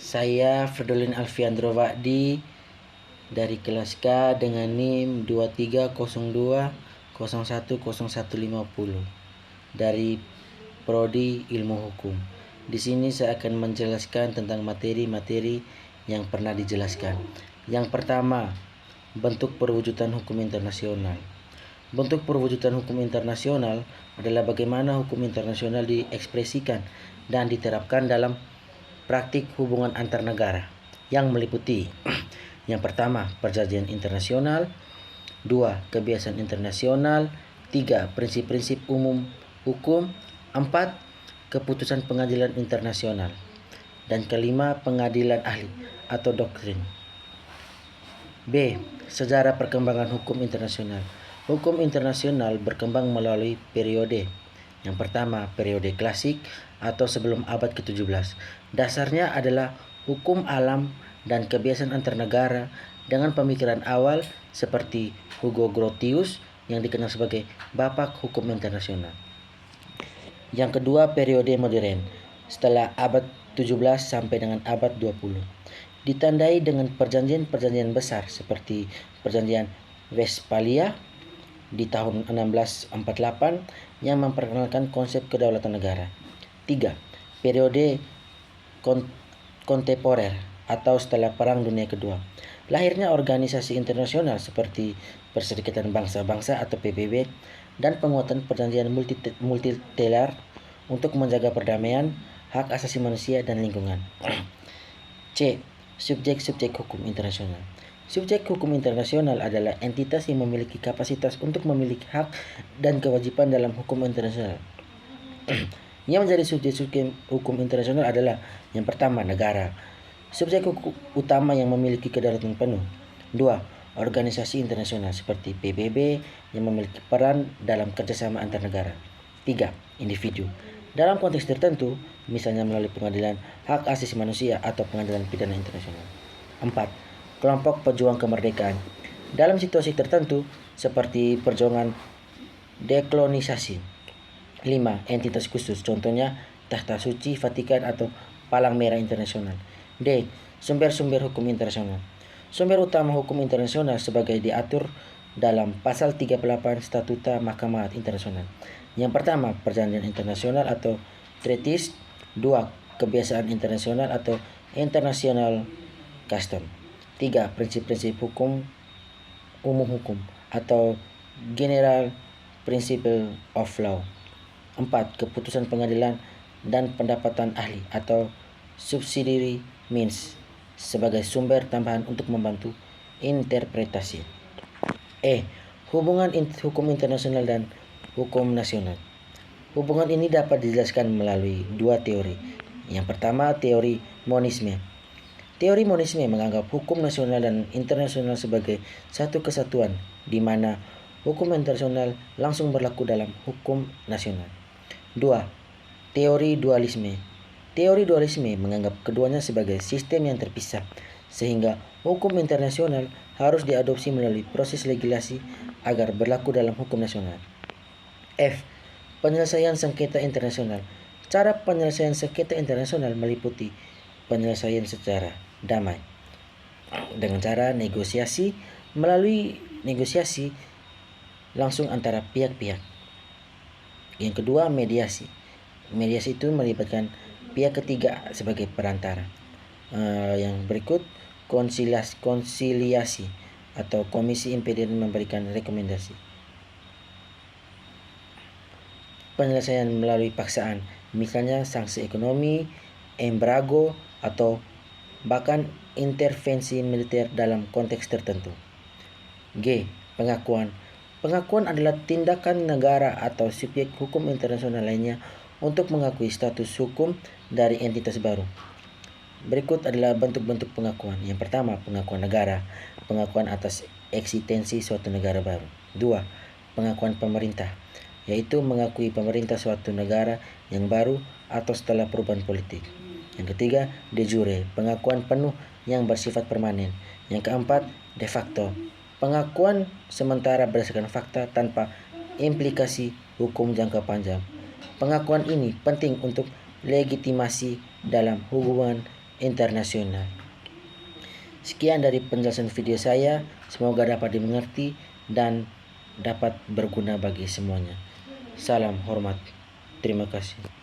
Saya Ferdolin Alfiandro Wa'di dari kelas K dengan NIM 2302010150 dari Prodi Ilmu Hukum. Di sini saya akan menjelaskan tentang materi-materi yang pernah dijelaskan. Yang pertama, bentuk perwujudan hukum internasional. Bentuk perwujudan hukum internasional adalah bagaimana hukum internasional diekspresikan dan diterapkan dalam praktik hubungan antar negara yang meliputi yang pertama, perjanjian internasional, 2. Kebiasaan internasional, 3. Prinsip-prinsip umum hukum, 4. Keputusan pengadilan internasional, dan kelima, pengadilan ahli atau doktrin. B. Sejarah perkembangan hukum internasional. Hukum internasional berkembang melalui periode. Yang pertama, periode klasik atau sebelum abad ke-17. Dasarnya adalah hukum alam dan kebiasaan antar negara dengan pemikiran awal seperti Hugo Grotius yang dikenal sebagai Bapak Hukum Internasional. Yang kedua, periode modern setelah abad 17 sampai dengan abad 20. Ditandai dengan perjanjian-perjanjian besar seperti Perjanjian Westphalia di tahun 1648 yang memperkenalkan konsep kedaulatan negara. 3. Periode kontemporer atau setelah Perang Dunia Kedua. Lahirnya organisasi internasional seperti Perserikatan Bangsa-Bangsa atau PBB dan penguatan perjanjian multilateral untuk menjaga perdamaian, hak asasi manusia, dan lingkungan. C. Subjek-subjek hukum internasional. Subjek hukum internasional adalah entitas yang memiliki kapasitas untuk memiliki hak dan kewajiban dalam hukum internasional. Yang menjadi subjek hukum internasional adalah yang pertama, negara. Subjek hukum utama yang memiliki kedaulatan penuh. 2. Organisasi internasional seperti PBB yang memiliki peran dalam kerjasama antar negara. 3. Individu. Dalam konteks tertentu, misalnya melalui pengadilan hak asasi manusia atau pengadilan pidana internasional. 4. Kelompok pejuang kemerdekaan. Dalam situasi tertentu seperti perjuangan dekolonisasi. 5. Entitas khusus, contohnya Tahta Suci Vatikan atau Palang Merah Internasional. D. Sumber-sumber hukum internasional. Sumber utama hukum internasional sebagai diatur dalam pasal 38 Statuta Mahkamah Internasional. Yang pertama, perjanjian internasional atau treaties. 2. Kebiasaan internasional atau international custom. 3. Prinsip-prinsip hukum umum hukum atau general principle of law. 4. Keputusan pengadilan dan pendapatan ahli atau subsidiary means sebagai sumber tambahan untuk membantu interpretasi. E. Hubungan hukum internasional dan hukum nasional. Hubungan ini dapat dijelaskan melalui dua teori. Yang pertama, teori monisme. Teori monisme menganggap hukum nasional dan internasional sebagai satu kesatuan, di mana hukum internasional langsung berlaku dalam hukum nasional. 2. Teori dualisme. Teori dualisme menganggap keduanya sebagai sistem yang terpisah, sehingga hukum internasional harus diadopsi melalui proses legislasi agar berlaku dalam hukum nasional. F. Penyelesaian sengketa internasional. Cara penyelesaian sengketa internasional meliputi penyelesaian secara damai dengan cara negosiasi melalui negosiasi langsung antara pihak-pihak. Yang kedua, mediasi. Mediasi itu melibatkan pihak ketiga sebagai perantara. Yang berikut, konsiliasi atau komisi impedien memberikan rekomendasi. Penyelesaian melalui paksaan, misalnya sanksi ekonomi, embargo, atau bahkan intervensi militer dalam konteks tertentu. G. Pengakuan. Pengakuan adalah tindakan negara atau subjek hukum internasional lainnya untuk mengakui status hukum dari entitas baru. Berikut adalah bentuk-bentuk pengakuan. Yang pertama, pengakuan negara, pengakuan atas eksistensi suatu negara baru. 2. Pengakuan pemerintah, yaitu mengakui pemerintah suatu negara yang baru atau setelah perubahan politik. Yang ketiga, de jure, pengakuan penuh yang bersifat permanen. Yang keempat, de facto, pengakuan sementara berdasarkan fakta tanpa implikasi hukum jangka panjang. Pengakuan ini penting untuk legitimasi dalam hubungan internasional. Sekian dari penjelasan video saya, semoga dapat dimengerti dan dapat berguna bagi semuanya. Salam hormat. Terima kasih.